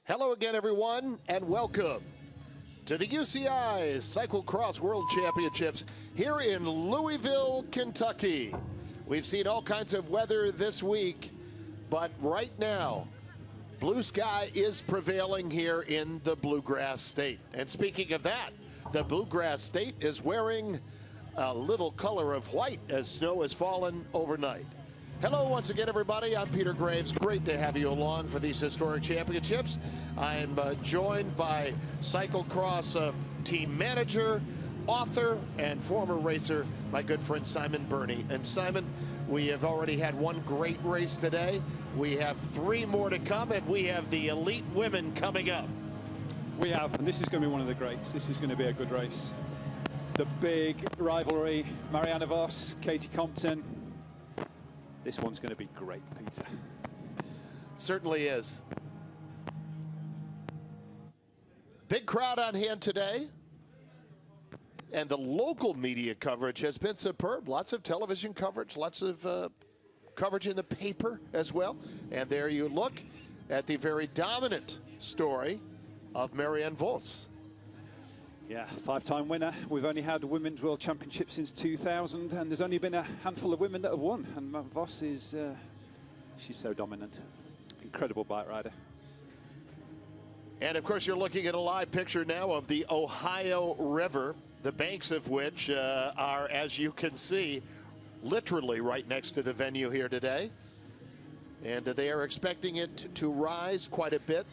Hello again, everyone, and welcome to the UCI Cyclo-Cross World Championships here in Louisville, Kentucky. We've seen all kinds of weather this week, but right now, blue sky is prevailing here in the Bluegrass State. And speaking of that, the Bluegrass State is wearing a little color of white as snow has fallen overnight. Hello once again, everybody. I'm Peter Graves. Great to have you along for these historic championships. I'm joined by cyclocross team manager, author, and former racer, my good friend Simon Burney. And Simon, we have already had one great race today. We have 3 more to come, and we have the elite women coming up. We have, and this is going to be one of the greats. This is going to be a good race. The big rivalry, Marianne Vos, Katherine Compton. This one's going to be great, Peter. Certainly is. Big crowd on hand today. And the local media coverage has been superb. Lots of television coverage, lots of coverage in the paper as well. And there you look at the very dominant story of Marianne Vos. Yeah, 5-time winner. We've only had Women's World Championships since 2000, and there's only been a handful of women that have won. And Vos is, she's so dominant. Incredible bike rider. And of course, you're looking at a live picture now of the Ohio River, the banks of which are, as you can see, literally right next to the venue here today. And they are expecting it to rise quite a bit.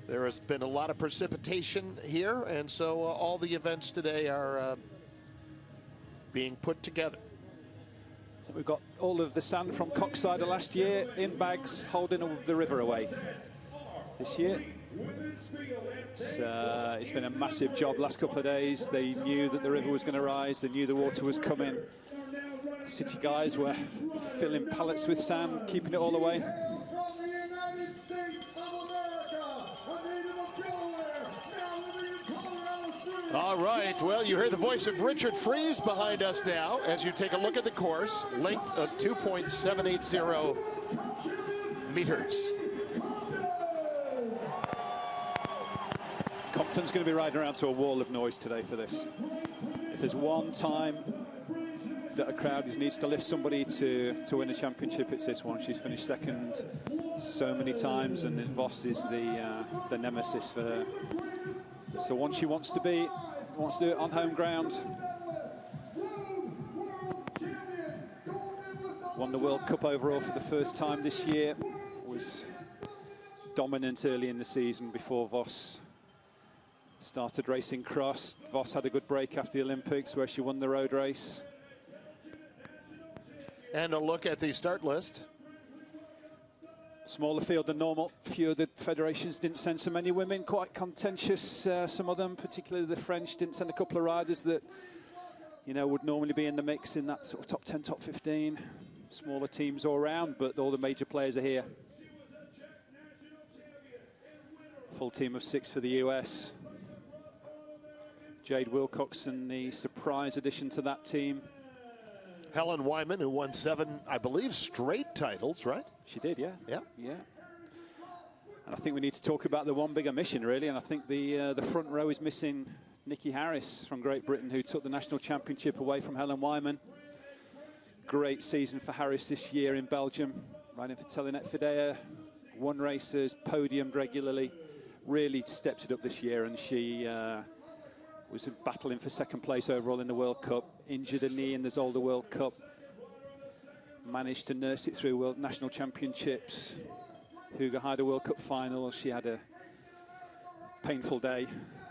There has been a lot of precipitation here, and so all the events today are being put together. So we've got all of the sand from Coxside last year in bags holding the river away. This year, it's been a massive job last couple of days. They knew that the river was going to rise. They knew the water was coming. City guys were filling pallets with sand, keeping it all away. All right, well, you hear the voice of Richard Fries behind us now as you take a look at the course. Length of 2.780 meters. Compton's going to be riding around to a wall of noise today for this. If there's one time that a crowd needs to lift somebody to win a championship, it's this one. She's finished second so many times, and Vos is the nemesis for her. So one she wants to do it on home ground. Won the World Cup overall for the first time this year. Was dominant early in the season before Vos started racing cross. Vos had a good break after the Olympics where she won the road race. And a look at the start list. Smaller field than normal. Few of the federations didn't send so many women. Quite contentious, some of them, particularly the French, didn't send a couple of riders that, you know, would normally be in the mix in that sort of top 10, top 15. Smaller teams all around, but all the major players are here. Full team of 6 for the US. Jade Wilcoxon, the surprise addition to that team. Helen Wyman, who won 7, I believe, straight titles, right? She did, yeah. Yeah. Yeah. And I think we need to talk about the one bigger mission, really. And I think the front row is missing Nikki Harris from Great Britain, who took the national championship away from Helen Wyman. Great season for Harris this year in Belgium, riding for Telenet Fidea. Won races, podiumed regularly. Really stepped it up this year, and she was battling for second place overall in the World Cup. Injured a knee in the Zolder World Cup. Managed to nurse it through World National Championships. Hugo Heider World Cup final. She had a painful day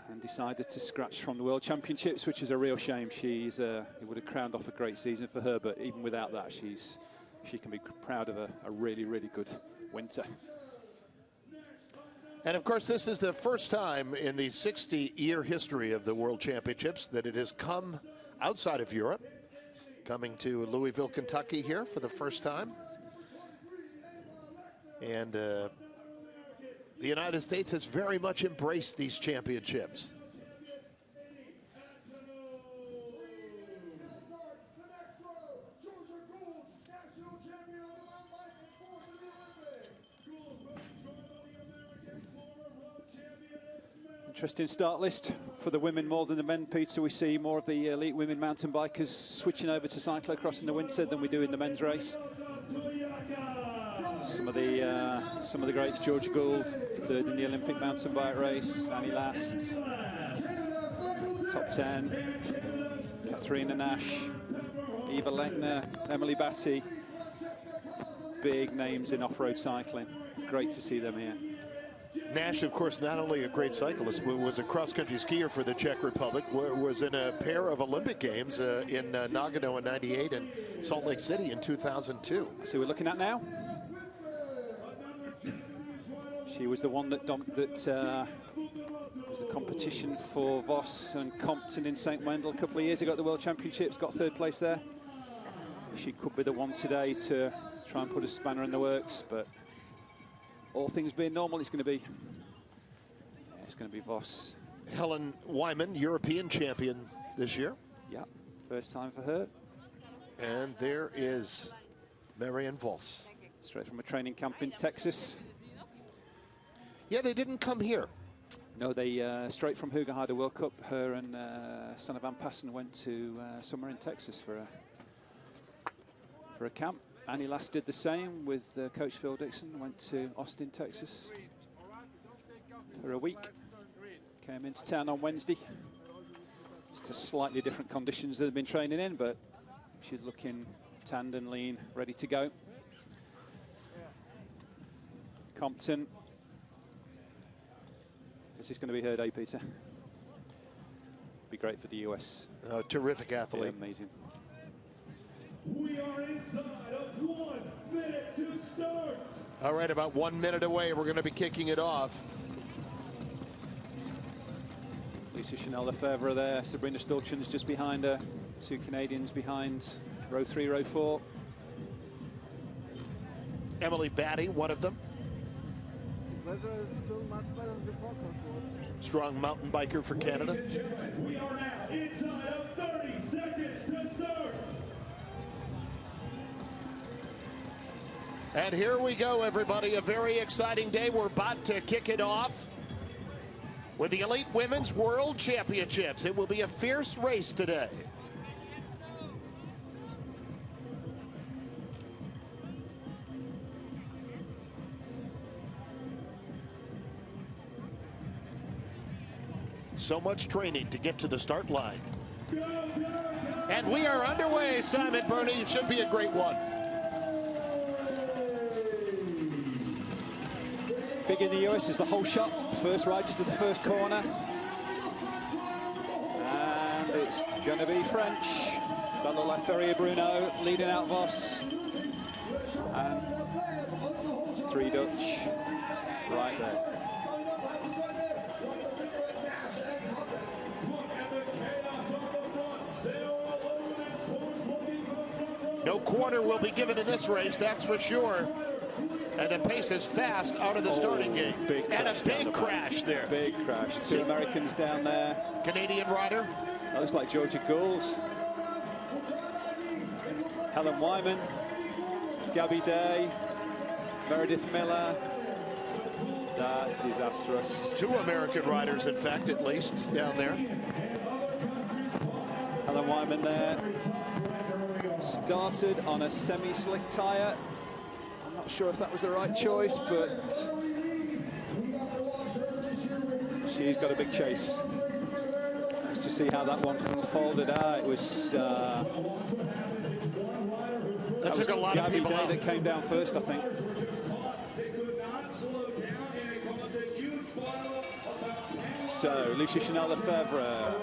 and decided to scratch from the World Championships, which is a real shame. It would have crowned off a great season for her, but even without that, she can be proud of a really, really good winter. And of course, this is the first time in the 60-year history of the World Championships that it has come outside of Europe, coming to Louisville, Kentucky here for the first time. And the United States has very much embraced these championships. Interesting start list for the women more than the men, Peter. We see more of the elite women mountain bikers switching over to cyclo-cross in the winter than we do in the men's race. Some of the greats: Georgia Gould, third in the Olympic mountain bike race; Annie Last, top 10; Katharine Nash, Eva Lechner, Emily Batty. Big names in off-road cycling. Great to see them here. Nash, of course, not only a great cyclist, but was a cross-country skier for the Czech Republic, was in a pair of Olympic Games in Nagano in '98 and Salt Lake City in 2002. So we're looking at now. She was the one that was the competition for Vos and Compton in St. Wendel a couple of years ago at the World Championships, got third place there. She could be the one today to try and put a spanner in the works, but all things being normal, it's going to be Vos. Helen Wyman, European champion this year. Yeah, first time for her. And there is Marianne Vos. Straight from a training camp in Texas. Yeah, they didn't come here. No, they straight from Hoogerheide World Cup. Her and Sanne van Passen went to somewhere in Texas for a camp. Annie Last did the same with coach Phil Dixon. Went to Austin, Texas for a week. Came into town on Wednesday. Just to slightly different conditions that they've been training in, but she's looking tanned and lean, ready to go. Compton. This is going to be her day, Peter. Be great for the US. Terrific athlete. Yeah, amazing. We are inside of 1 minute to start. All right, about 1 minute away. We're going to be kicking it off. Lucie Chainel-Lefevre there. Sabrina Stulchen's just behind her. Two Canadians behind row 3, row 4. Emily Batty, one of them. Weather is still much better than before. Strong mountain biker for Canada. We are now inside of 30 seconds to start. And here we go, everybody. A very exciting day. We're about to kick it off with the Elite Women's World Championships. It will be a fierce race today. So much training to get to the start line. And we are underway, Simon Burney. It should be a great one. Big in the US is the whole shot. First right to the first corner. And it's going to be French. That look like Ferrier-Bruno leading out Vos. And 3 Dutch right there. No quarter will be given in this race, that's for sure. And the pace is fast out of the starting gate. And a big crash there. Big crash. 2 Americans down there. Canadian rider. That looks like Georgia Gould. Helen Wyman. Gabby Day. Meredith Miller. That's disastrous. 2 American riders, in fact, at least, down there. Helen Wyman there. Started on a semi-slick tyre. I'm not sure if that was the right choice, but she's got a big chase. Just to see how that one unfolded. It was that took a lot of people out. that came down first, I think. So Lucie Chainel-Lefevre,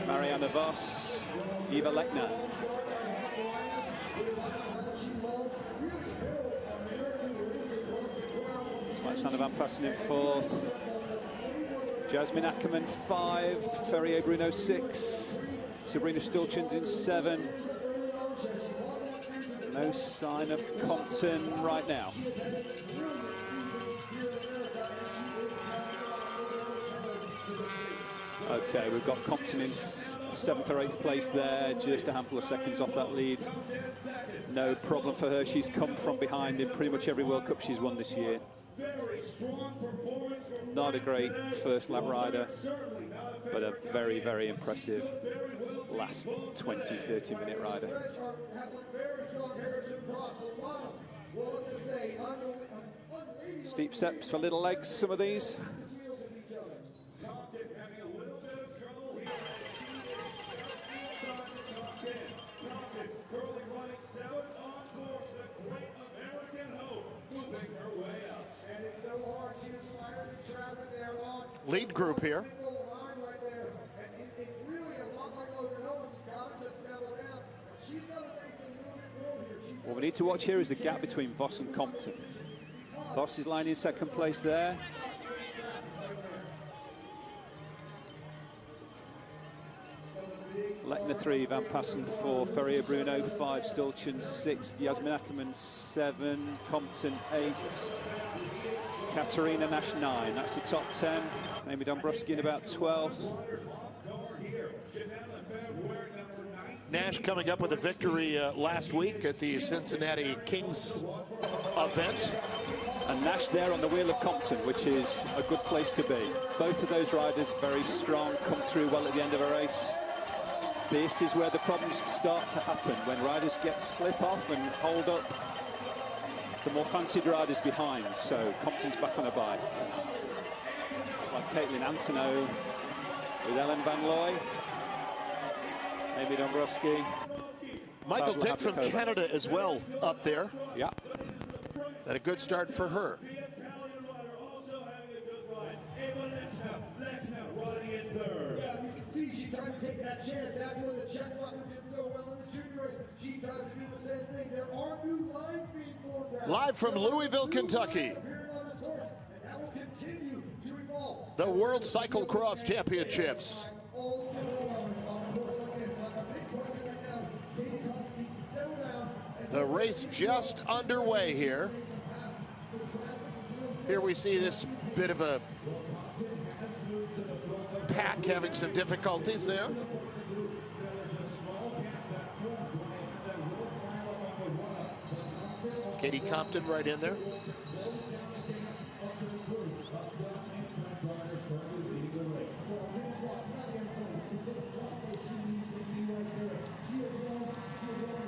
Marianne Vos, Eva Lechner. Sanne van Passen in 4th. Jasmine Ackerman 5. Ferrier-Bruno 6. Sabrina Stulchen's in 7. No sign of Compton right now. Okay, we've got Compton in 7th or 8th place there, just a handful of seconds off that lead. No problem for her. She's come from behind in pretty much every World Cup she's won this year. Not a great first lap rider, but a very, very impressive last 20, 30-minute rider. Steep steps for little legs, some of these. Lead group here. What we need to watch here is the gap between Vos and Compton. Vos is lying in second place there. Lechner 3, Van Passen 4, Ferrier Bruno 5, Stulchen 6, Yasmin Ackerman 7, Compton 8, Katarina Nash 9. That's the top 10. Amy Dombrowski in about 12th. Nash coming up with a victory last week at the Cincinnati Kings event. And Nash there on the wheel of Compton, which is a good place to be. Both of those riders very strong, come through well at the end of a race. This is where the problems start to happen, when riders get slip off and hold up the more fancied riders behind. So Compton's back on a bike. Like Caitlin Antonow with Ellen Van Looy, Amy Dombrowski. Michael Dick from Canada as well up there. Yeah. Had a good start for her. Live from Louisville, Kentucky, the World Cyclo-Cross Championships. The race just underway here. Here we see this bit of a pack having some difficulties there. Katie Compton right in there.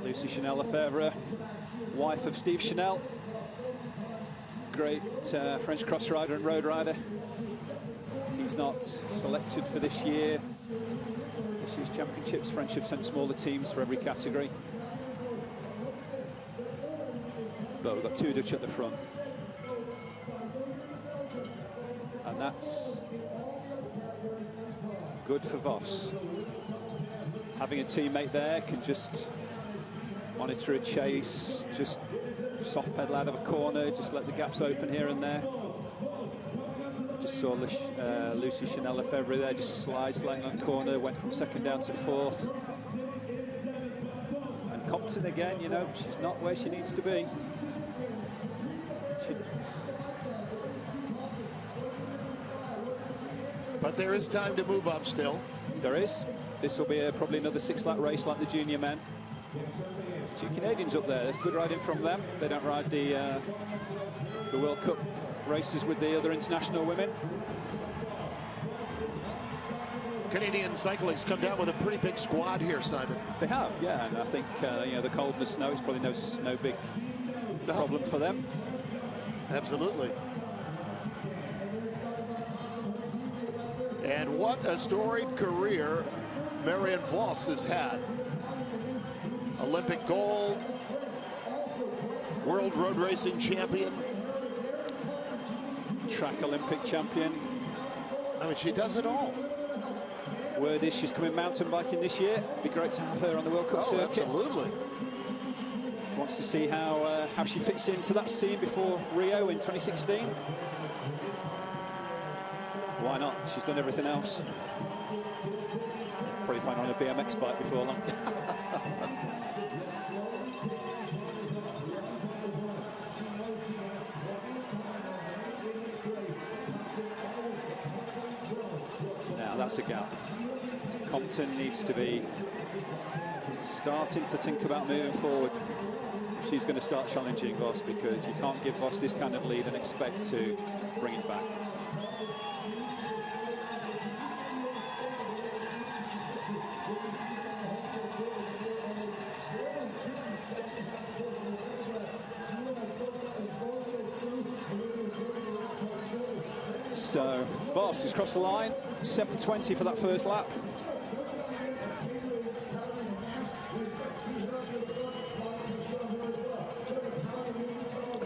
Lucie Chainel-Lefevre, wife of Steve Chanel. Great French cross rider and road rider. He's not selected for this year. This year's championships, French have sent smaller teams for every category. But we've got two Dutch at the front. And that's good for Vos. Having a teammate there can just monitor a chase, just soft pedal out of a corner, just let the gaps open here and there. Just saw Lucie Chainel-Lefevre there, just sliding on corner, went from second down to fourth. And Compton again, you know, she's not where she needs to be. But there is time to move up still. There is. This will be probably another 6-lap race like the junior men. Two Canadians up there. There's good riding from them. They don't ride the World Cup races with the other international women. Canadian cyclists come down with a pretty big squad here, Simon. They have, yeah, and I think you know, the cold and the snow is probably no big problem for them. Absolutely. And what a storied career Marianne Vos has had. Olympic gold, world road racing champion, track Olympic champion. I mean, she does it all. Word is she's coming mountain biking this year. It'd be great to have her on the World Cup circuit. Absolutely. Wants to see how she fits into that scene before Rio in 2016. Why not? She's done everything else. Probably find her on a BMX bike before long. Now that's a gap. Compton needs to be starting to think about moving forward. she's going to start challenging Vos, because you can't give Vos this kind of lead and expect to bring it back. So Vos has crossed the line, 7:20 for that first lap.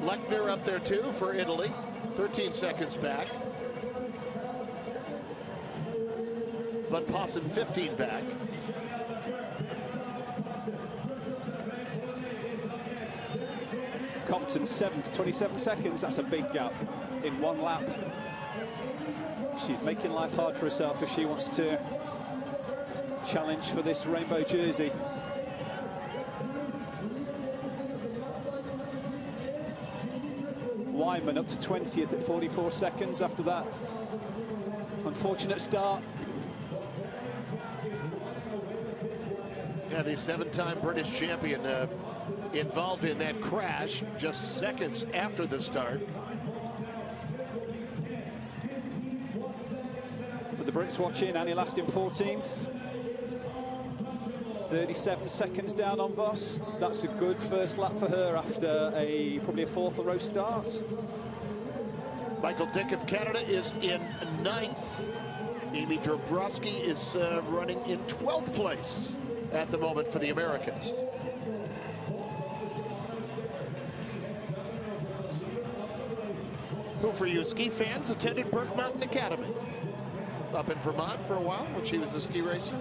Lechner up there too for Italy, 13 seconds back. Van Possen 15 back. Compton 7th, 27 seconds. That's a big gap in one lap. She's making life hard for herself if she wants to challenge for this rainbow jersey. Wyman up to 20th at 44 seconds after that unfortunate start. Yeah, the 7-time British champion involved in that crash just seconds after the start. For the Brits watching, Annie Lastin 14th. 37 seconds down on Vos. That's a good first lap for her after probably a fourth row start. Michael Dick of Canada is in 9th. Amy Dobrowski is running in 12th place at the moment for the Americans. Who, for you ski fans, attended Burke Mountain Academy up in Vermont for a while when she was a ski racer.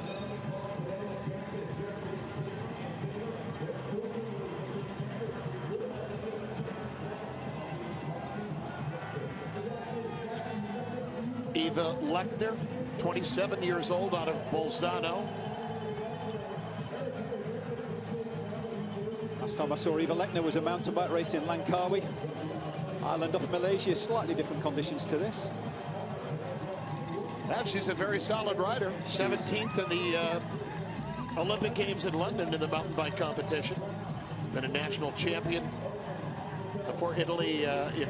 Eva Lechner, 27 years old, out of Bolzano. Last time I saw Eva Lechner was a mountain bike race in Langkawi, island off Malaysia. Slightly different conditions to this. Yeah, she's a very solid rider. 17th in the Olympic Games in London in the mountain bike competition. She's been a national champion for Italy in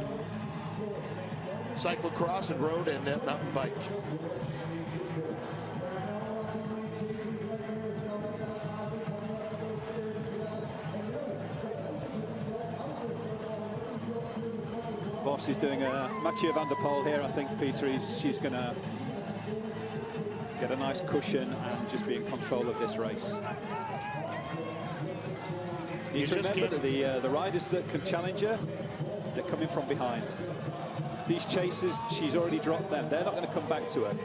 cyclocross and road and mountain bike. Vos is doing a Mathieu van der Poel here. I think, Peter, she's going to get a nice cushion and just be in control of this race. You need to remember that the riders that can challenge her, they're coming from behind. These chasers, she's already dropped them. They're not going to come back to her.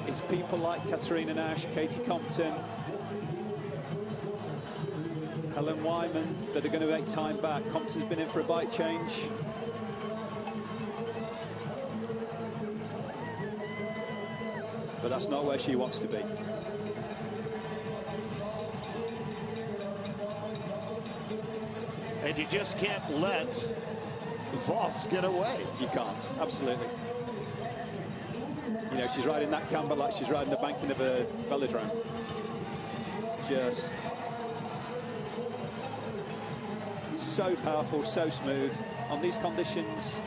It's people like Katarina Nash, Katie Compton, Helen Wyman that are going to make time back. Compton's been in for a bike change. But that's not where she wants to be. And you just can't let Vos get away. You can't, absolutely. You know, she's riding that camber like she's riding the banking of a velodrome. Just so powerful, so smooth. On these conditions,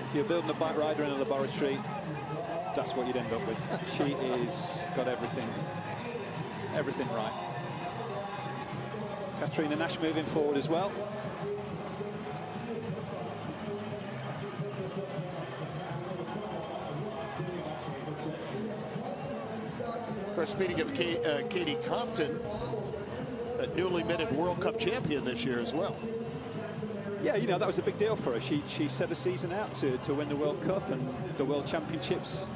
if you're building a bike rider in a laboratory, that's what you'd end up with. She is got everything right. Katrina Nash moving forward as well. Of course, speaking of Katie Compton, a newly minted World Cup champion this year as well. Yeah, you know, that was a big deal for her. She set a season out to win the World Cup, and the World Championships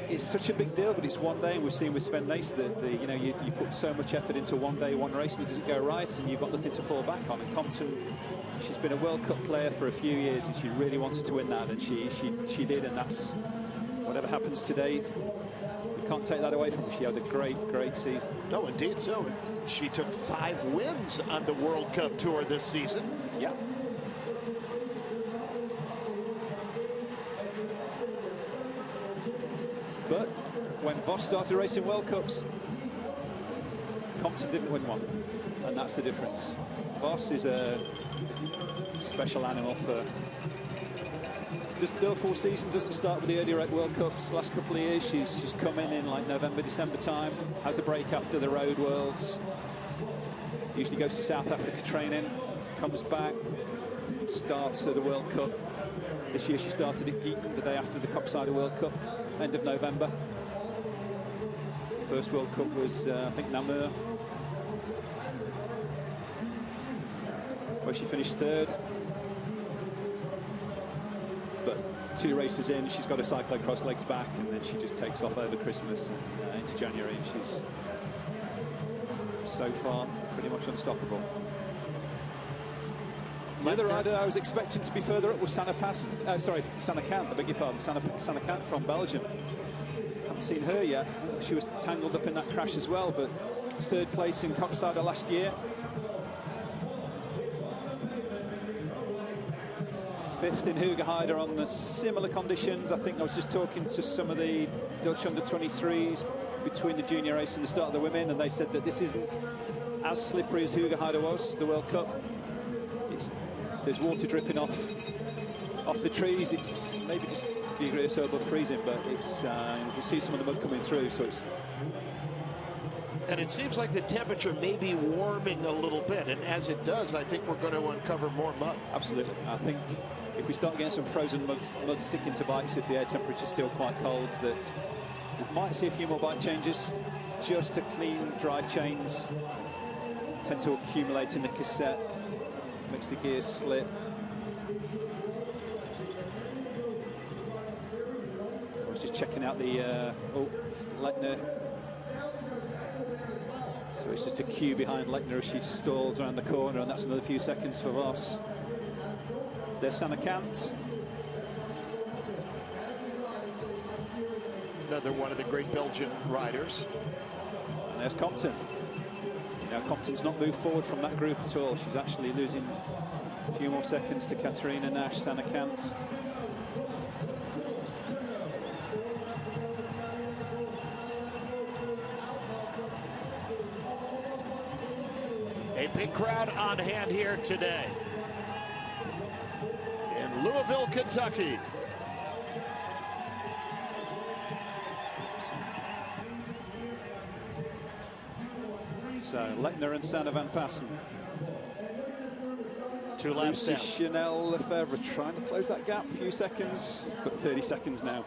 is such a big deal, but it's one day, and we've seen with Sven Nys that you know, you put so much effort into one day, one race, and it doesn't go right, and you've got nothing to fall back on. And Compton, she's been a World Cup player for a few years, and she really wanted to win that, and she did, and that's whatever happens today. We can't take that away from her. She had a great season. No, indeed so. She took 5 wins on the World Cup Tour this season. Yeah. But when Vos started racing World Cups, Compton didn't win one, and that's the difference. Vos is a special animal for... Doesn't do a full season, doesn't start with the early rate World Cups. Last couple of years, she's come in like November, December time, has a break after the Road Worlds, usually goes to South Africa training, comes back, starts at the World Cup. This year she started at Eton the day after the Copsider World Cup, end of November. First World Cup was, I think, Namur, where she finished third. But 2 races in, she's got her cyclo-cross legs back, and then she just takes off over Christmas and into January, and she's so far pretty much unstoppable. The other rider I was expecting to be further up was Sanne-Cant, I beg your pardon, Sanne-Cant from Belgium. Haven't seen her yet. She was tangled up in that crash as well, but 3rd place in Copsider last year. 5th in Hoogerheide on the similar conditions. I think I was just talking to some of the Dutch under-23s between the junior race and the start of the women, and they said that this isn't as slippery as Hoogerheide was, the World Cup. There's water dripping off the trees. It's maybe just a degree or so above freezing, but it's you can see some of the mud coming through, so it's... And it seems like the temperature may be warming a little bit, and as it does, I think we're going to uncover more mud. Absolutely. I think if we start getting some frozen mud sticking to bikes, if the air temperature is still quite cold, that we might see a few more bike changes. Just to clean drive chains, tend to accumulate in the cassette, makes the gears slip. I was just checking out the Lechner. So it's just a cue behind Lechner as she stalls around the corner, and that's another few seconds for Vos. There's Sanne-Cant. Another one of the great Belgian riders. And there's Compton. You know, Compton's not moved forward from that group at all. She's actually losing a few more seconds to Katharina Nash, Sanne-Cant. A big crowd on hand here today in Louisville, Kentucky. So Lechner and Sanne van Passen. 2 laps down. Lucie Chainel-Lefevre trying to close that gap, a few seconds, but 30 seconds now.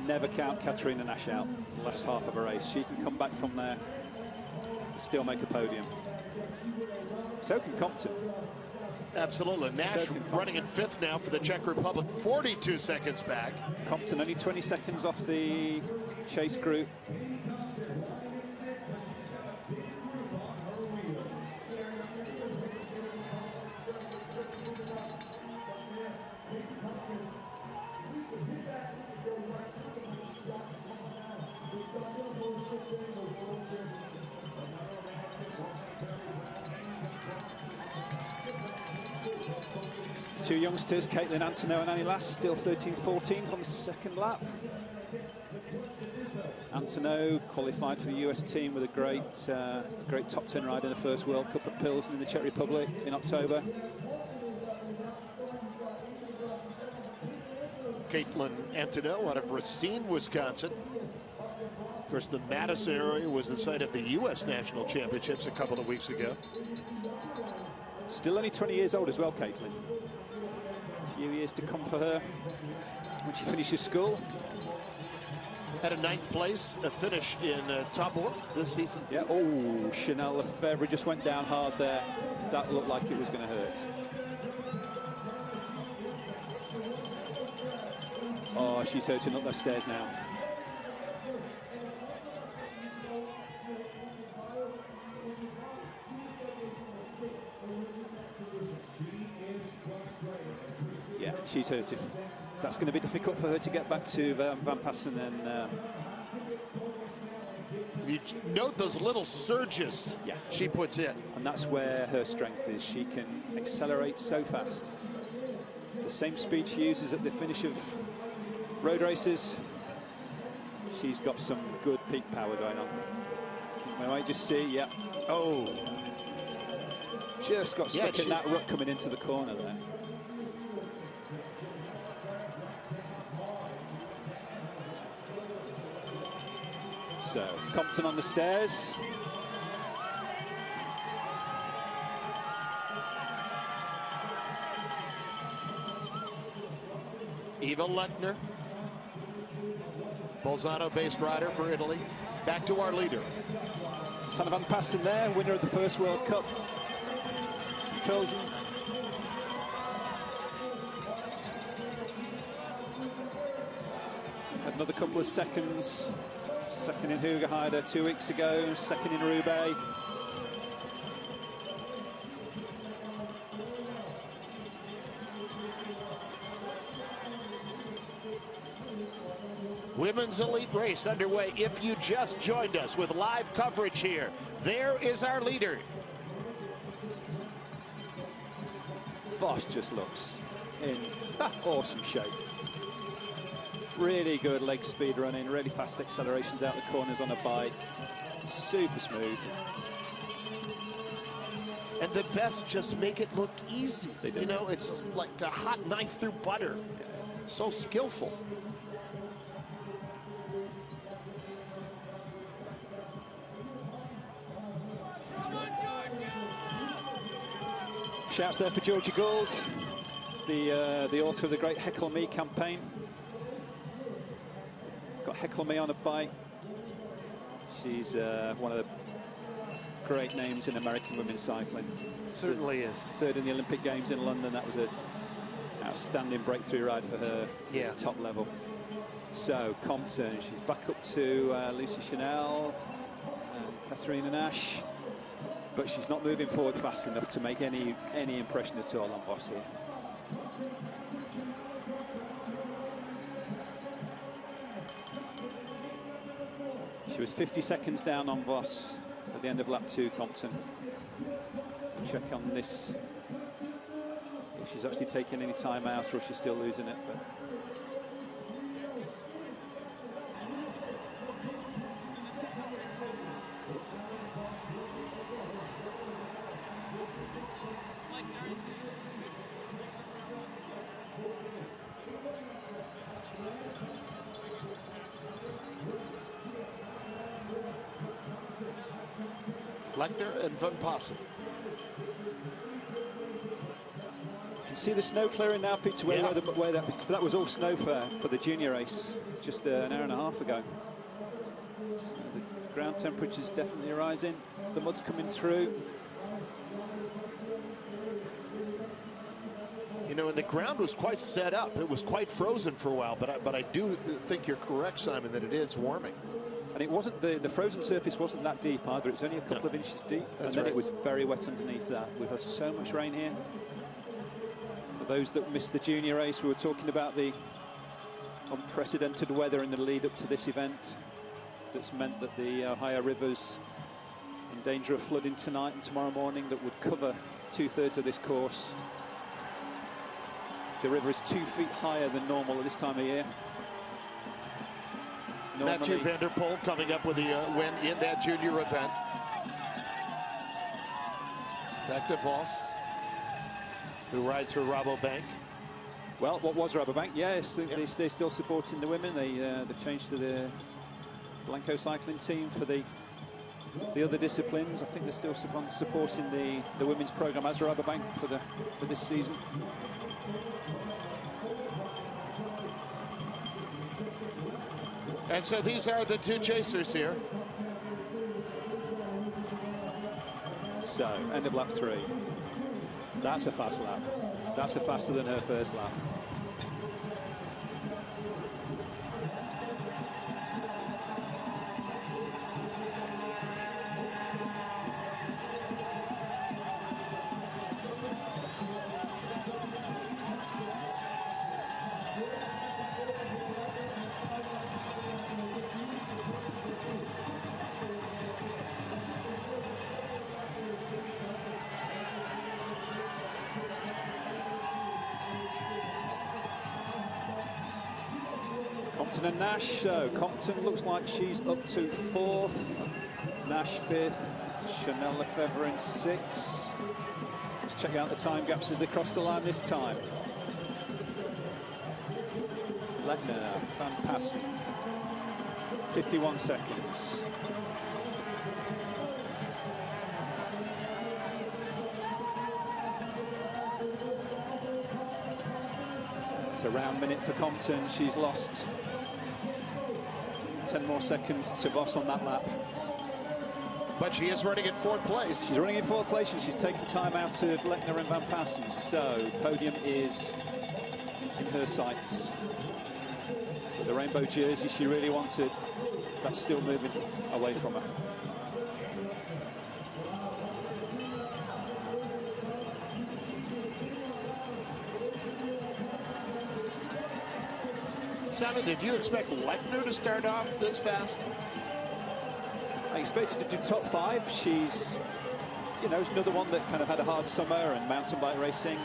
Never count Katharina Nash out the last half of a race. She can come back from there, still make a podium. So can Compton. Absolutely. Nash running in 5th now for the Czech Republic, 42 seconds back. Compton only 20 seconds off the chase group. Two youngsters, Caitlin Antoneau and Annie Lass, still 13th, 14th on the 2nd lap. Antoneau qualified for the US team with a great top 10 ride in the first World Cup at Pilsen in the Czech Republic in October. Caitlin Antoneau out of Racine, Wisconsin. Of course, the Madison area was the site of the US National Championships a couple of weeks ago. Still only 20 years old as well, Caitlin. A few years to come for her when she finishes school. Had a 9th place, a finish in Top War this season. Yeah, oh, Chainel-Lefevre just went down hard there. That looked like it was going to hurt. Oh, she's hurting up those stairs now. Yeah, she's hurting. That's going to be difficult for her to get back to Van Passen and... You note those little surges she puts in. And that's where her strength is. She can accelerate so fast. The same speed she uses at the finish of road races, she's got some good peak power going on. We might just see, yeah. Oh, just got stuck in that rut coming into the corner there. So, Compton on the stairs. Eva Lechner, Bolzano-based rider for Italy. Back to our leader. Sanne van Pasten there, winner of the first World Cup. Pilsen. Had another couple of seconds. Second in Hoogerheide 2 weeks ago, second in Roubaix. Women's elite race underway. If you just joined us with live coverage here, there is our leader. Vos just looks in awesome shape. Really good leg speed running, really fast accelerations out the corners on a bike. Super smooth. And the best just make it look easy. You know, it's like a hot knife through butter. So skillful. Shouts there for Georgia Gould, the author of the great Heckle Me campaign. Got Heckle Me on a bike. She's one of the great names in American women's cycling. Certainly is. Third in the Olympic Games in London. That was an outstanding breakthrough ride for her. Yeah. Top level. So Compton, she's back up to Lucie Chainel and Katherine and Ash. But she's not moving forward fast enough to make any impression at all on Vos here. She was 50 seconds down on Vos at the end of lap 2, Compton. Check on this, if she's actually taking any time out or if she's still losing it. But Lechner and Van Passen. You can see the snow clearing now, Peter, where that was all snow for the junior race just an hour and a half ago. So the ground temperature's definitely rising. The mud's coming through. You know, and the ground was quite set up. It was quite frozen for a while, but I do think you're correct, Simon, that it is warming. And it wasn't, the frozen surface wasn't that deep either. It was only a couple of inches deep. And then it was very wet underneath that. We've had so much rain here. For those that missed the junior race, we were talking about the unprecedented weather in the lead up to this event. That's meant that the Ohio River's in danger of flooding tonight and tomorrow morning. That would cover 2/3 of this course. The river is 2 feet higher than normal at this time of year. Mathieu van der Poel coming up with the win in that junior event. Back to Vos, who rides for Rabobank. Well, what was Rabobank? Yes, they're still supporting the women. They've changed to the Blanco cycling team for the other disciplines. I think they're still supporting the women's program as Rabobank for this season. And so these are the two chasers here. So, end of lap 3. That's a fast lap. That's a faster than her first lap. Compton and Nash. So Compton looks like she's up to 4th, Nash 5th, Chainel-Lefevre in 6th. Let's check out the time gaps as they cross the line this time. Lechner, Van Passen, 51 seconds. It's a round minute for Compton. She's lost 10 more seconds to Vos on that lap. But she is running in 4th place. She's running in 4th place, and she's taken time out of Lechner and Van Passen. So podium is in her sights. But the rainbow jersey she really wanted, that's still moving away from her. Simon, did you expect Lechner to start off this fast? I expected to do top 5. She's, you know, another one that kind of had a hard summer and mountain bike racing.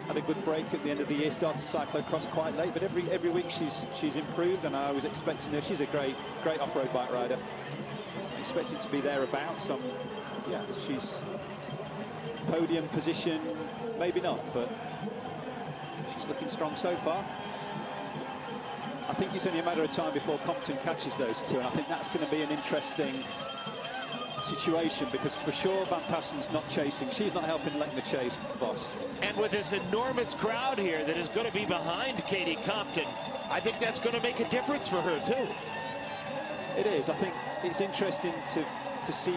Had a good break at the end of the year, started cyclo-cross quite late, but every week she's improved, and I was expecting her. She's a great off-road bike rider. I expected to be thereabouts. Yeah, she's podium position, maybe not, but she's looking strong so far. I think it's only a matter of time before Compton catches those two, and I think that's going to be an interesting situation, because for sure Van Passen's not chasing. She's not helping Lechner chase Vos. And with this enormous crowd here that is going to be behind Katie Compton, I think that's going to make a difference for her too. It is. I think it's interesting to see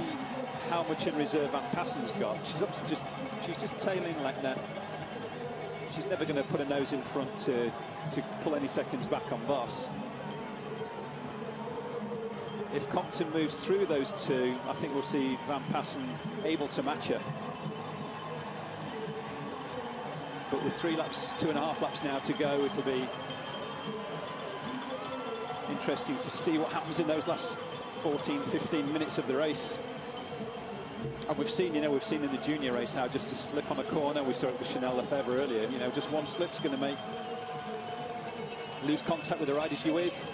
how much in reserve Van Passen's got. She's obviously just tailing Lechner. She's never going to put a nose in front to pull any seconds back on Vos. If Compton moves through those two, I think we'll see Van Passen able to match her. But with 3 laps, 2.5 laps now to go, it'll be interesting to see what happens in those last 14, 15 minutes of the race. And we've seen in the junior race now, just to slip on a corner. We saw it with Chainel-Lefevre earlier. You know, just one slip's going to lose contact with the riders you're with.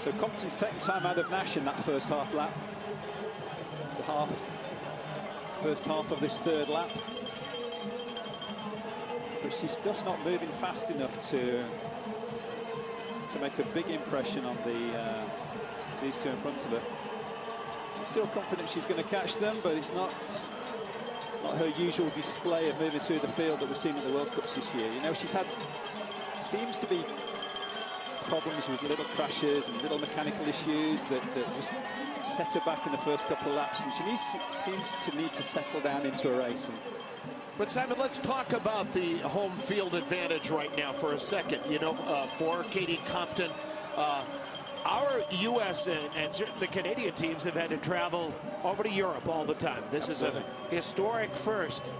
So Compton's taking time out of Nash in that first half lap. First half of this 3rd lap. But she's just not moving fast enough to make a big impression on these two in front of her. Still confident she's going to catch them, but it's not her usual display of moving through the field that we've seen at the World Cups this year. You know, seems to be problems with little crashes and little mechanical issues that just set her back in the first couple of laps, and she seems to need to settle down into a race. But Simon, let's talk about the home field advantage right now for a second. You know, for Katie Compton, our U.S. and the Canadian teams have had to travel over to Europe all the time. This Absolutely. Is a historic first.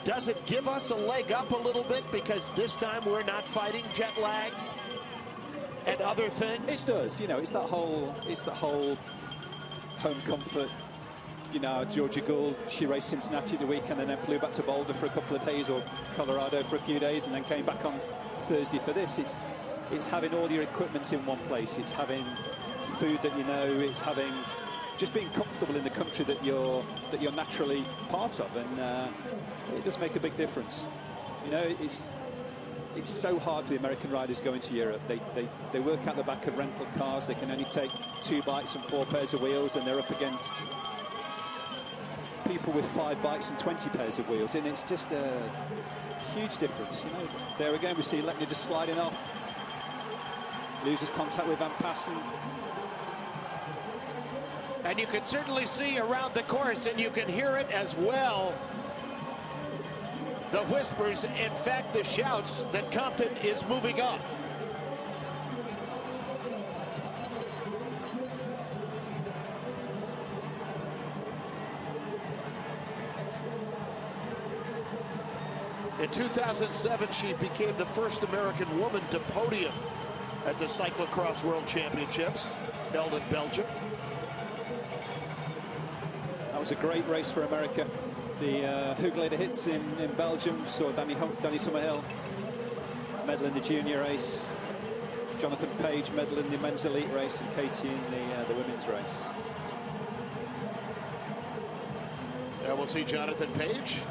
Does it give us a leg up a little bit because this time we're not fighting jet lag and other things? It does. You know, it's that whole home comfort. You know, Georgia Gould, she raced Cincinnati the weekend and then flew back to Boulder for a couple of days, or Colorado for a few days, and then came back on Thursday for this. It's having all your equipment in one place. It's having food that you know. It's having just being comfortable in the country that you're naturally part of, and it does make a big difference. You know, it's so hard for the American riders going to Europe. They work out the back of rental cars. They can only take 2 bikes and 4 pairs of wheels, and they're up against people with 5 bikes and 20 pairs of wheels, and it's just a huge difference. You know, there again we see Lechner just sliding off, loses contact with Van Passen. And you can certainly see around the course, and you can hear it as well, the whispers, in fact the shouts, that Compton is moving up. In 2007, she became the first American woman to podium at the Cyclo-Cross World Championships, held in Belgium. That was a great race for America. The Hoogleder hits in Belgium saw Danny Summerhill medal in the junior race, Jonathan Page medal in the men's elite race, and Katie in the women's race. And we'll see Jonathan Page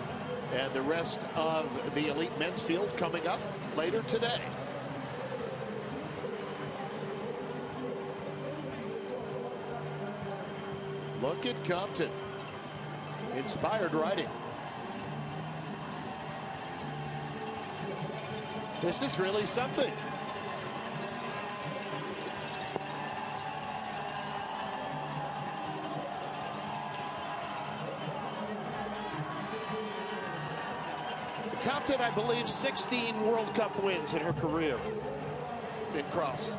and the rest of the elite men's field coming up later today. Look at Compton. Inspired riding. This is really something. Compton, I believe, 16 World Cup wins in her career in cross.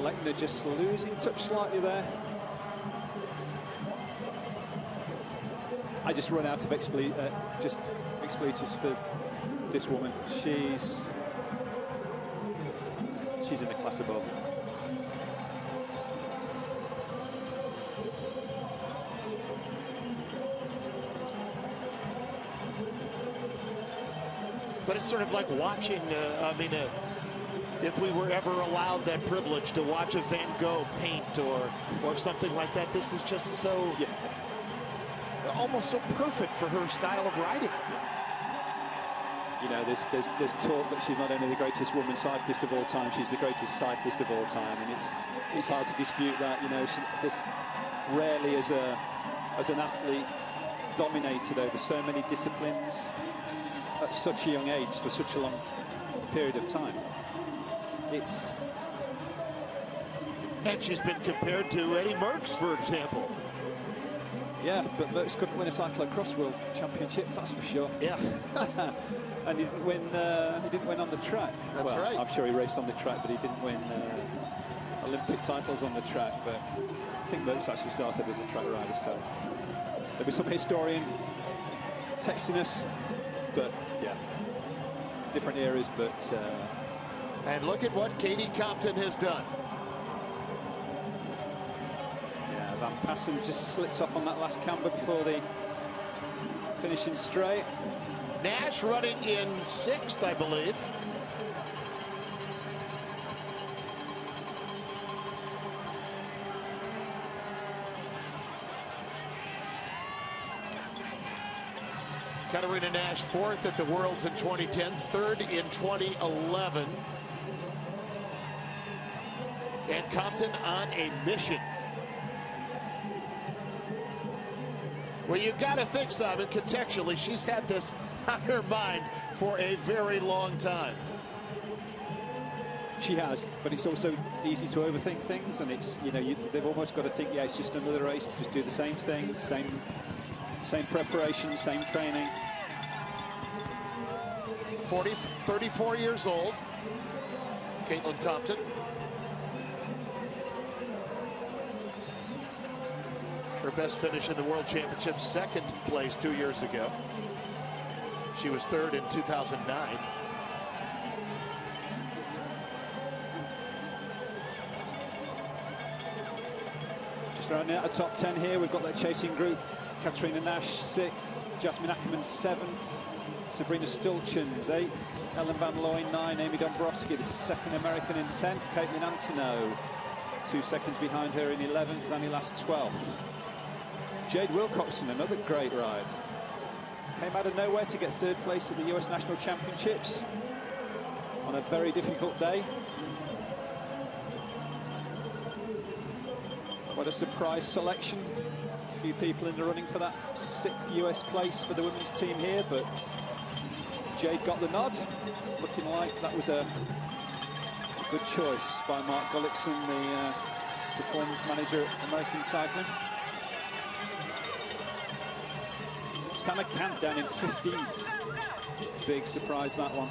Lechner just losing touch slightly there. I just run out of expletives for this woman. She's in the class above. But it's sort of like watching, if we were ever allowed that privilege to watch a Van Gogh paint or something like that, this is just so, almost so perfect for her style of riding. You know, there's talk that she's not only the greatest woman cyclist of all time, she's the greatest cyclist of all time, and it's hard to dispute that. You know, this rarely as an athlete dominated over so many disciplines at such a young age for such a long period of time. And she's been compared to Eddie Merckx, for example. Yeah, but Merckx couldn't win a Cyclo-Cross World Championships, that's for sure. Yeah. And he didn't win on the track. That's right. I'm sure he raced on the track, but he didn't win Olympic titles on the track. But I think Merckx actually started as a track rider, so there'll be some historian texting us, but yeah, different eras, but... And look at what Katie Compton has done. Yeah, Van Passen just slipped off on that last camber before the finishing straight. Nash running in 6th, I believe. Katarina Nash 4th at the Worlds in 2010, 3rd in 2011. And Compton on a mission. Well, you've got to think, Simon, contextually, she's had this on her mind for a very long time. She has, but it's also easy to overthink things, and it's, you know, they've almost got to think, yeah, it's just another race, just do the same thing, same preparation, same training. 34 years old, Katherine Compton. Her best finish in the World Championships, 2nd place 2 years ago. She was 3rd in 2009. Just rounding out the top 10 here, we've got that chasing group. Katarina Nash 6th, Jasmine Ackerman 7th, Sabrina Stulchens 8th, Ellen Van Looy 9th, Amy Dombrowski the 2nd American in 10th, Caitlin Antonow 2 seconds behind her in 11th, Annie Last 12th. Jade Wilcoxon, another great ride. Came out of nowhere to get 3rd place at the US National Championships on a very difficult day. What a surprise selection. A few people in the running for that 6th US place for the women's team here, but Jade got the nod. Looking like that was a good choice by Mark Gullickson, the performance manager at American Cycling. Sana Kant down in 15th. Big surprise, that one.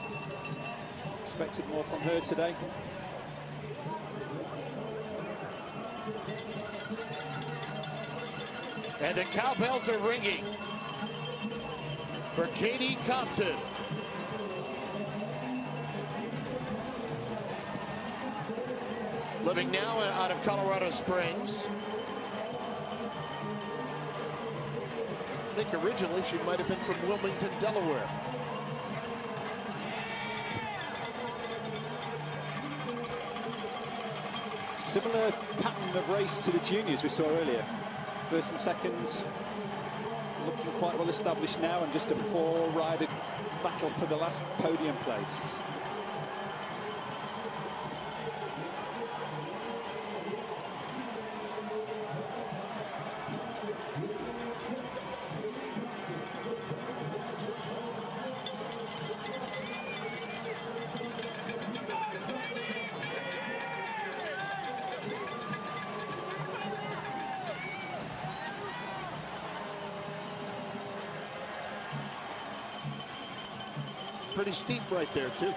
Expected more from her today. And the cowbells are ringing for Katherine Compton. Living now out of Colorado Springs. I think originally she might have been from Wilmington, Delaware. Similar pattern of race to the juniors we saw earlier. First and second looking quite well established now, and just a four-rider battle for the last podium place. Pretty steep right there, too.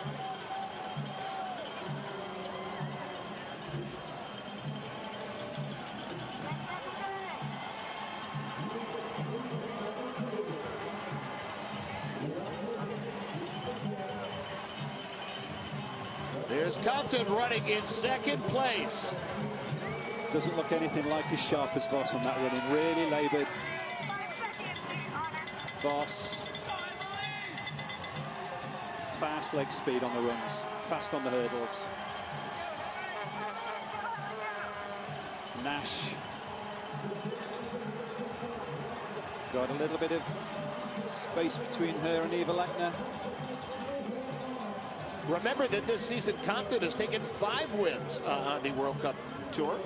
There's Compton running in second place. Doesn't look anything like as sharp as Vos on that running. Really laboured. Vos. Fast leg speed on the runs, fast on the hurdles. Nash got a little bit of space between her and Eva Lechner. Remember that this season Compton has taken 5 wins on the World Cup Tour.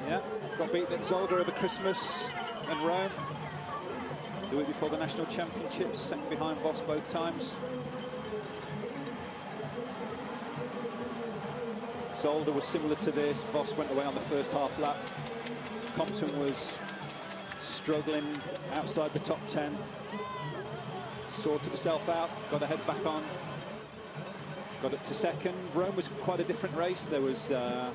Yeah, got beaten at Zolder over Christmas and Rome. The week before the National Championships, second behind Vos both times. Zolder was similar to this. Vos went away on the first half lap. Compton was struggling outside the top 10. Sorted herself out, got her head back on. Got it to second. Rome was quite a different race. There was the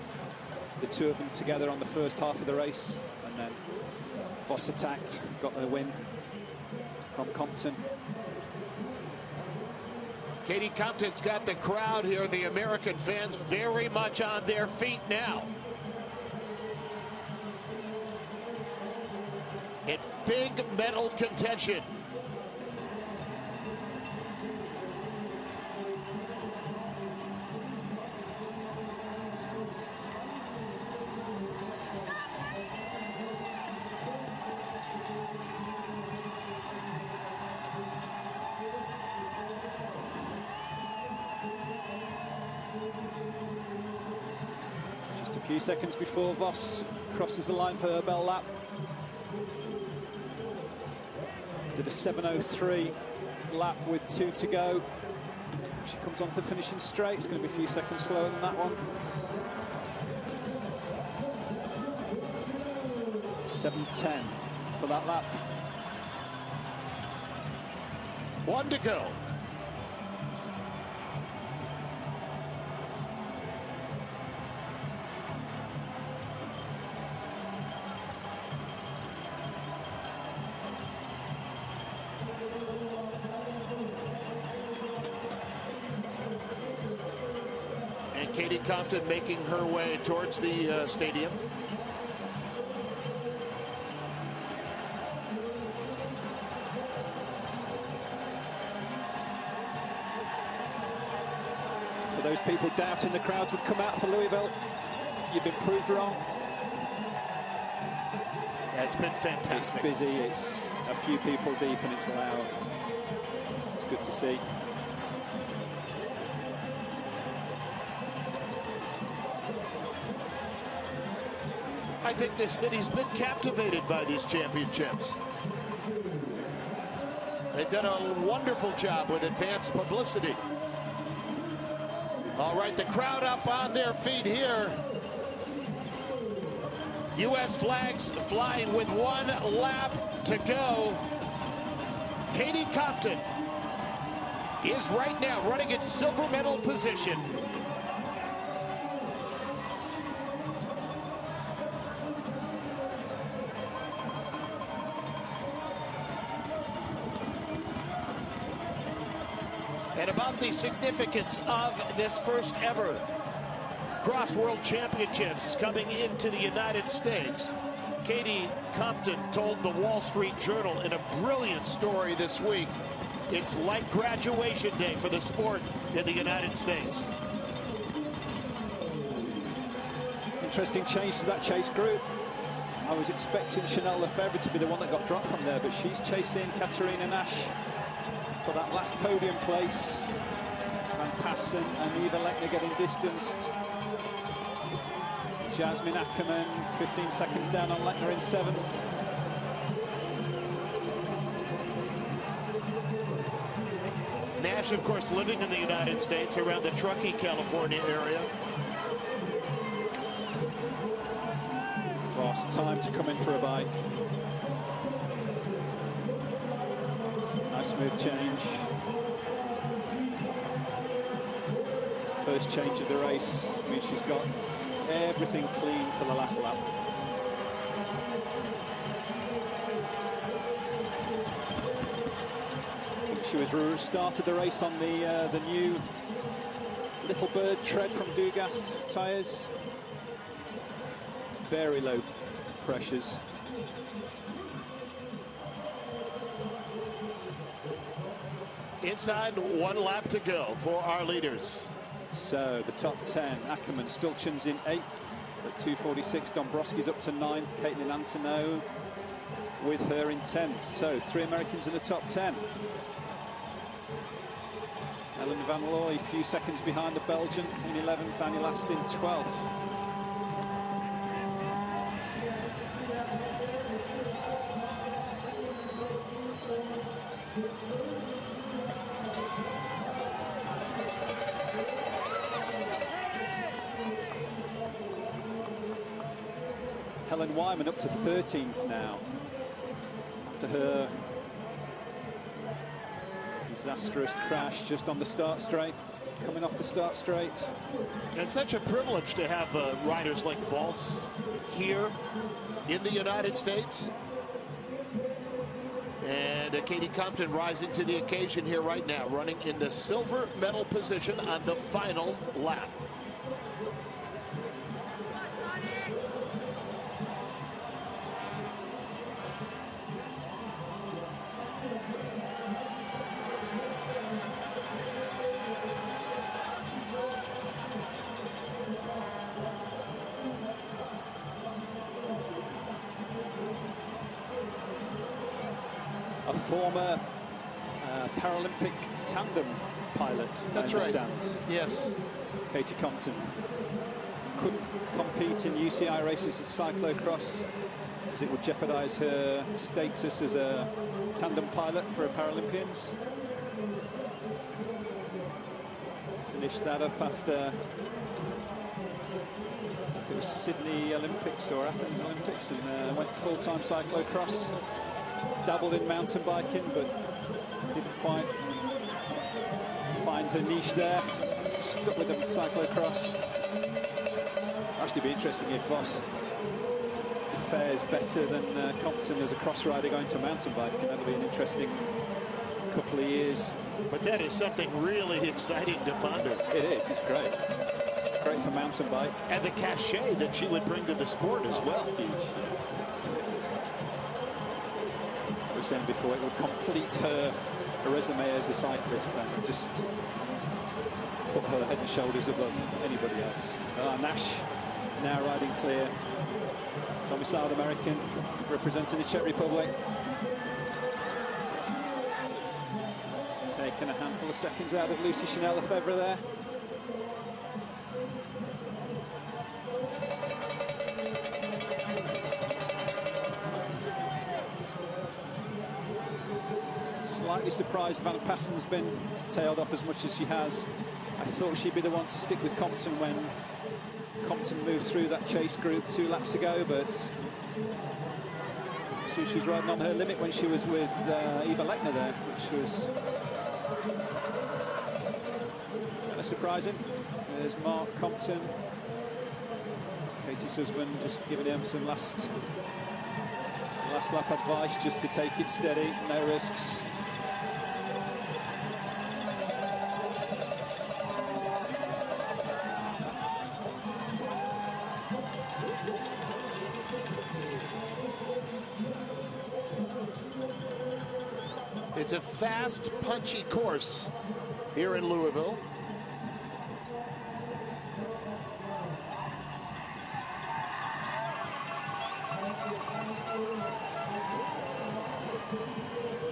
two of them together on the first half of the race. And then Vos attacked, got the win from Compton. Katherine Compton's got the crowd here, the American fans, very much on their feet now. In big medal contention. A few seconds before Vos crosses the line for her bell lap. Did a 7:03 lap with 2 to go. She comes onto the finishing straight. It's going to be a few seconds slower than that one. 7:10 for that lap. 1 to go. Katherine Compton making her way towards the stadium. For those people doubting the crowds would come out for Louisville, you've been proved wrong. Yeah, it's been fantastic. It's busy, it's a few people deep and it's loud. It's good to see. I think this city's been captivated by these championships. They've done a wonderful job with advanced publicity. All right, the crowd up on their feet here. U.S. flags flying with 1 lap to go. Katherine Compton is right now running its silver medal position. And about the significance of this first ever Cross World Championships coming into the United States, Katherine Compton told the Wall Street Journal in a brilliant story this week, it's like graduation day for the sport in the United States. Interesting change to that chase group. I was expecting Chainel-Lefevre to be the one that got dropped from there, but she's chasing Katerina Nash for that last podium place. Van Passen and Eva Lechner getting distanced. Jasmine Ackerman 15 seconds down on Lechner in 7th. Nash, of course, living in the United States around the Truckee, California area. Vos, time to come in for a bike. Nice smooth change. First change of the race. I mean, she's got everything clean for the last lap. She was started the race on the new Little Bird tread from Dugast tyres. Very low pressures. Inside 1 lap to go for our leaders. So the top 10, Ackerman, Stulchen's in 8th at 2:46. Dombrowski's up to 9th. Caitlin Antonou with her in 10th. So 3 Americans in the top 10. Ellen Van Looy, a few seconds behind the Belgian in 11th. Annie Last in 12th. Helen Wyman up to 13th now after her disastrous crash just on the start straight, coming off the start straight. It's such a privilege to have riders like Vos here in the United States. And Katherine Compton rising to the occasion here right now, running in the silver medal position on the final lap. A former Paralympic tandem pilot, That's I understand. right. Yes. Katie Compton couldn't compete in UCI races as cyclo-cross as it would jeopardize her status as a tandem pilot for a Paralympians. Finished that up after, if it was Sydney Olympics or Athens Olympics, and went full-time cyclo-cross. Dabbled in mountain biking, but didn't quite find her niche there. Stuck with the cyclo-cross. Actually, be interesting if Vos fares better than Compton as a cross rider going to mountain biking. That'll be an interesting couple of years. But that is something really exciting to ponder. It is. It's great. Great for mountain bike. And the cachet that she would bring to the sport as well. Huge. We were saying before, it would complete her resume as a cyclist and just put her head and shoulders above anybody else. Nash now riding clear. Domiciled American representing the Czech Republic. It's taken a handful of seconds out of Lucie Chainel-Lefevre there. Slightly surprised Van Passen's been tailed off as much as she has. I thought she'd be the one to stick with Compton when Compton moved through that chase group 2 laps ago, but So she was riding on her limit when she was with Eva Lechner there, which was kind of surprising. There's Mark Compton, Katie's husband, just giving him some last lap advice, just to take it steady, no risks. It's a fast, punchy course here in Louisville.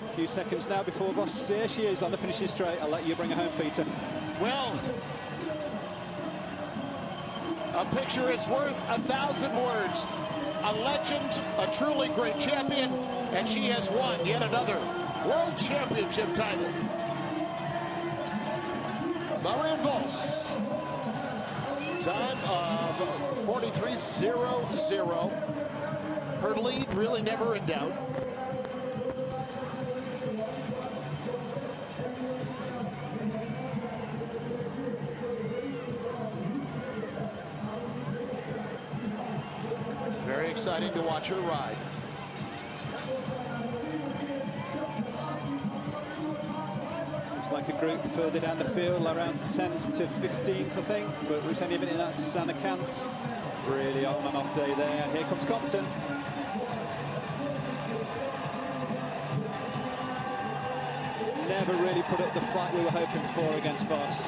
A few seconds now before Vos. There she is on the finishing straight. I'll let you bring her home, Peter. Well, a picture is worth 1,000 words. A legend, a truly great champion, and she has won yet another World Championship title. Marianne Vos, time of 43.00. Her lead really never in doubt. Very exciting to watch her ride. Looks like a group further down the field, around 10th to 15th, I think. But we've only been in that Sana Kant. Really on and off day there. And here comes Compton. Never really put up the fight we were hoping for against Vos.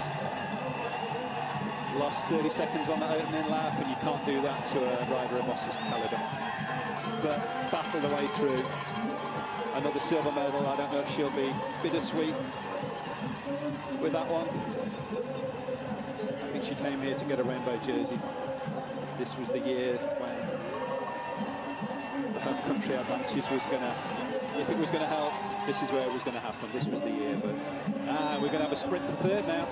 Lost 30 seconds on that opening lap, and you can't do that to a rider of Vos's calibre. But battled the way through. Another silver medal. I don't know if she'll be bittersweet with that one. I think she came here to get a rainbow jersey. This was the year when the home country advantage was going to, if it was going to help, this is where it was going to happen. This was the year, but we're going to have a sprint for third now.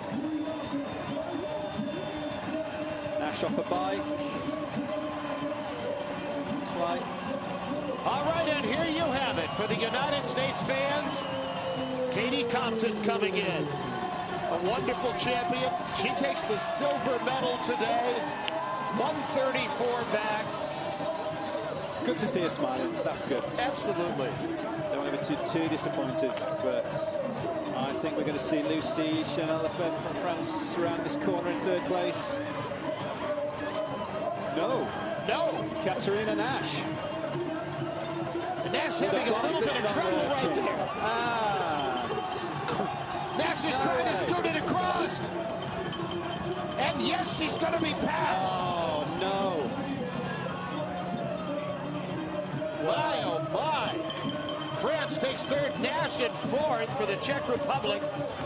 Nash off a bike. It's like... All right, and here you have it for the United States fans. Katherine Compton coming in. A wonderful champion. She takes the silver medal today. 134 back. Good to see her smiling. That's good. Absolutely. Don't want to be too disappointed, but I think we're going to see Lucie Chainel-Lefevre from France around this corner in third place. No. Katerina Nash. Nash having a little bit of trouble right there. Nash is trying to scoot it across. And yes, she's going to be passed. Oh, no. My, oh, my. France takes third, Nash in fourth for the Czech Republic.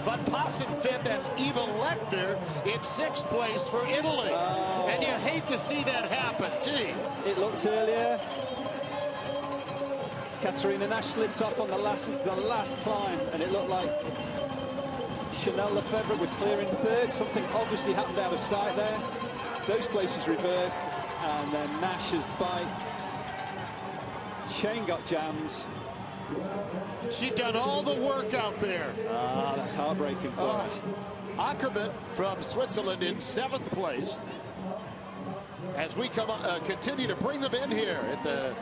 Van Passen fifth, and Eva Lechner in sixth place for Italy. Oh. And you hate to see that happen, gee. It looked earlier. Katerina Nash slipped off on the last climb, and it looked like Chainel-Lefevre was clearing third. Something obviously happened out of sight there. Those places reversed, and then Nash's bike chain got jammed. She'd done all the work out there. That's heartbreaking for her. Ackermann from Switzerland in seventh place. As we continue to bring them in here at the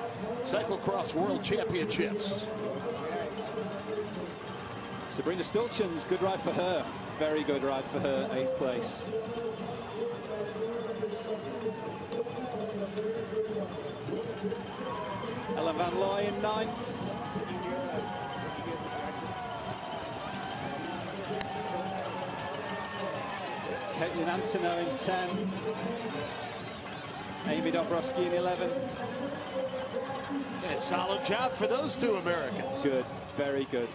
Cyclo-Cross World Championships. Sabrina Stulchens, good ride for her. Very good ride for her, 8th place. Ellen Van Looy in 9th. Caitlin Antonow in 10. Amy Dobrowski in 11. And solid job for those two Americans. Good, very good.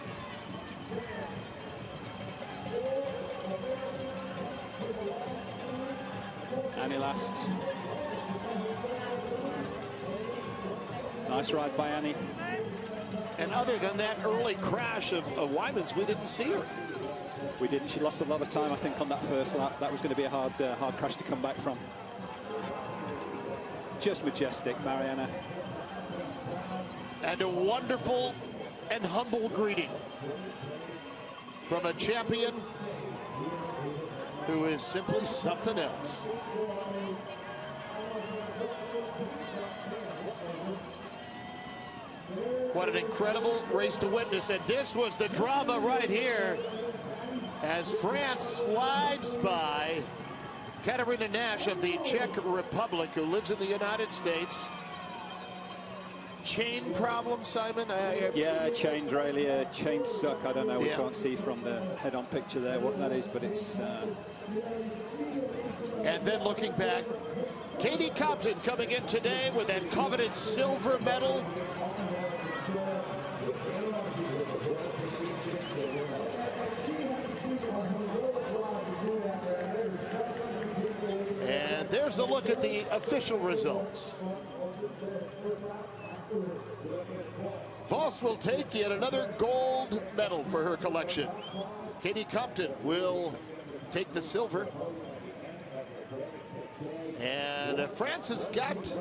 Annie last. Nice ride by Annie. And other than that early crash of Wyman's, we didn't see her. We didn't. She lost a lot of time, I think, on that first lap. That was going to be a hard crash to come back from. Just majestic, Marianne. And a wonderful and humble greeting from a champion who is simply something else. What an incredible race to witness. And this was the drama right here as France slides by Katherine Nash of the Czech Republic, who lives in the United States. Chain problem, Simon? Yeah, chain derailleur, chain suck. I don't know. We can't see from the head-on picture there what that is, but it's... And then looking back, Katherine Compton coming in today with that coveted silver medal. And there's a look at the official results. Vos will take yet another gold medal for her collection. Katherine Compton will take the silver. And France has got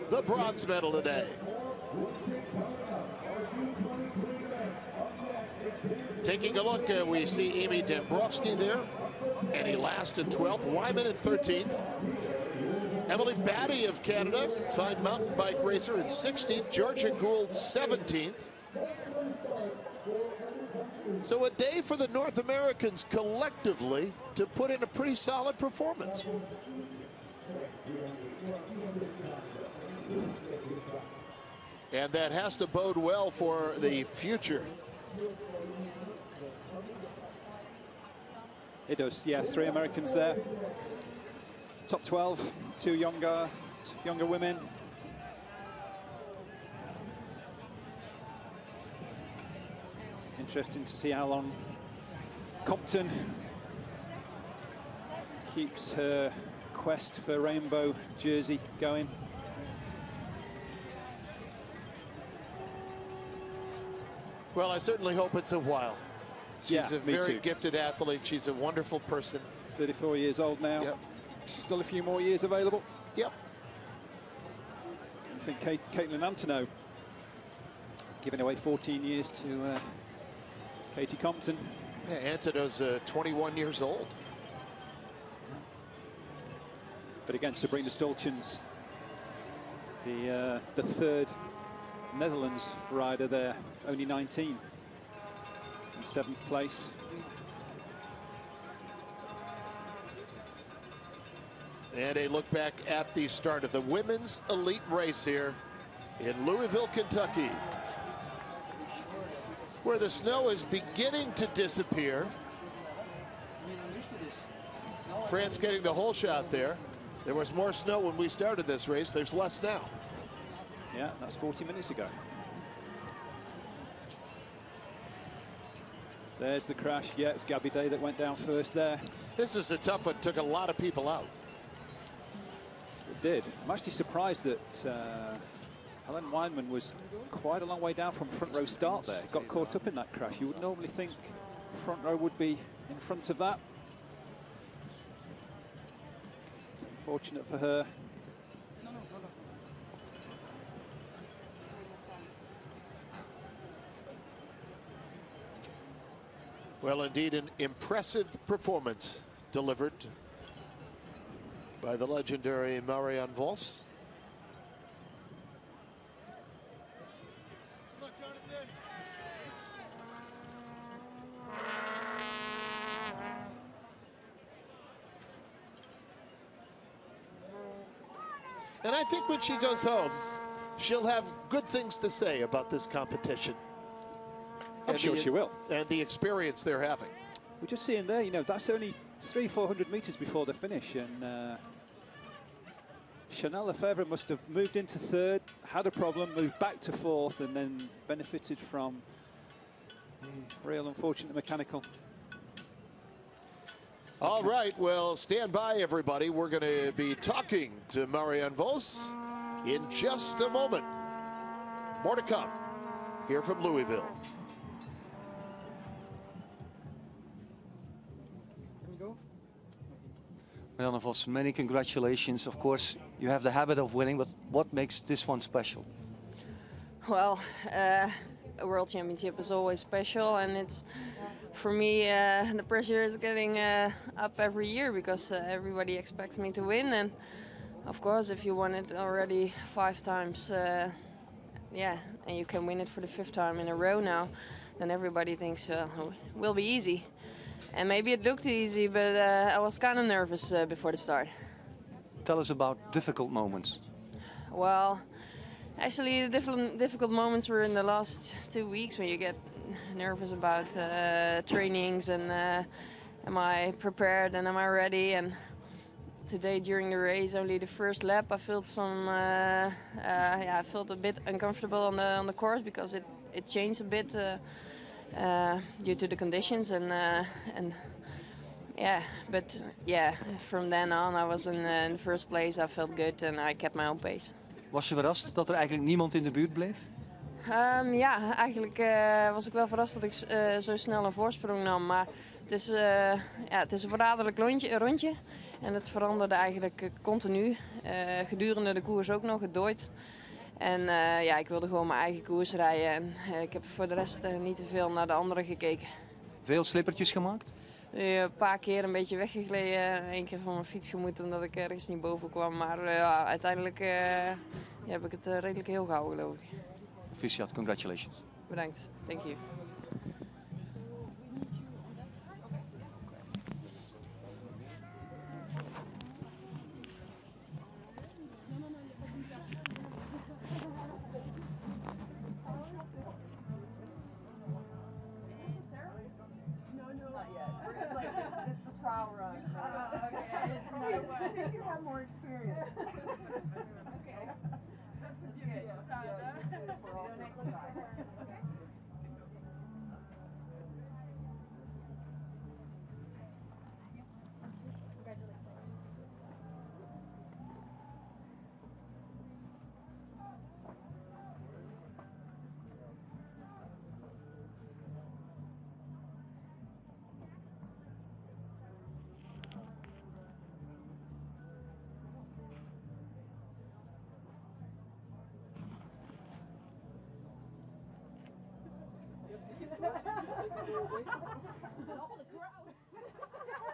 the bronze medal today. Taking a look, we see Amy Dembrovsky there. Annie Last in 12th, Wyman in 13th. Emily Batty of Canada, fine mountain bike racer, in 16th. Georgia Gould, 17th. So a day for the North Americans collectively to put in a pretty solid performance. And that has to bode well for the future. It does, yeah, 3 Americans there. Top 12, 2 younger women. Interesting to see how long Compton keeps her quest for rainbow jersey going. Well, I certainly hope it's a while. She's a very too. gifted athlete. She's a wonderful person. 34 years old now. Yep. Still a few more years available. Yep. I think Caitlin Antonow giving away 14 years to Katie Compton. Yeah, Antonow's 21 years old. But against Sabrina Stolchens, the third Netherlands rider there, only 19, in 7th place. And a look back at the start of the women's elite race here in Louisville, Kentucky, where the snow is beginning to disappear. France getting the whole shot there. There was more snow when we started this race. There's less now. Yeah, that's 40 minutes ago. There's the crash. Yeah, it's Gabby Day that went down first there. This is a tough one. Took a lot of people out. It did. I'm actually surprised that Helen Weinman was quite a long way down from front row start there. Got caught up in that crash. You would normally think front row would be in front of that. Unfortunate for her. Well, indeed, an impressive performance delivered by the legendary Marianne Vos. And I think when she goes home, she'll have good things to say about this competition. I'm sure she will. And the experience they're having. We're just seeing there, you know, that's only 300-400 meters before the finish, and Chainel-Lefevre must have moved into 3rd, had a problem, moved back to 4th, and then benefited from the real unfortunate mechanical. All right, well, stand by, everybody. We're going to be talking to Marianne Vos in just a moment. More to come here from Louisville. Marianne Vos, many congratulations. Of course, you have the habit of winning, but what makes this one special? Well, a World Championship is always special, and it's for me the pressure is getting up every year because everybody expects me to win, and of course if you won it already 5 times, yeah, and you can win it for the 5th time in a row now, then everybody thinks it will be easy. And maybe it looked easy, but I was kind of nervous before the start. Tell us about difficult moments. Well, actually, the difficult moments were in the last 2 weeks when you get nervous about trainings and am I prepared and am I ready? And today during the race, only the first lap, I felt I felt a bit uncomfortable on the course because it changed a bit due to the conditions and yeah. But yeah, from then on, I was in the first place. I felt good and I kept my own pace. Was je verrast dat er eigenlijk niemand in de buurt bleef? Ja, eigenlijk was ik wel verrast dat ik zo snel een voorsprong nam. Maar het is een verraderlijk rondje. En het veranderde eigenlijk continu. Gedurende de koers ook nog, het dooit. En ja, ik wilde gewoon mijn eigen koers rijden. En ik heb voor de rest niet te veel naar de anderen gekeken. Veel slippertjes gemaakt? Een paar keer een beetje weggegleden. 1 keer van mijn fiets gemoeten omdat ik ergens niet boven kwam. Maar uiteindelijk heb ik het redelijk heel gehouden, geloof ik. Proficiat, congratulations. Bedankt, thank you. Trial run. Okay. I think you have more experience. Okay. That's good. For all next time. Okay. All the crowds.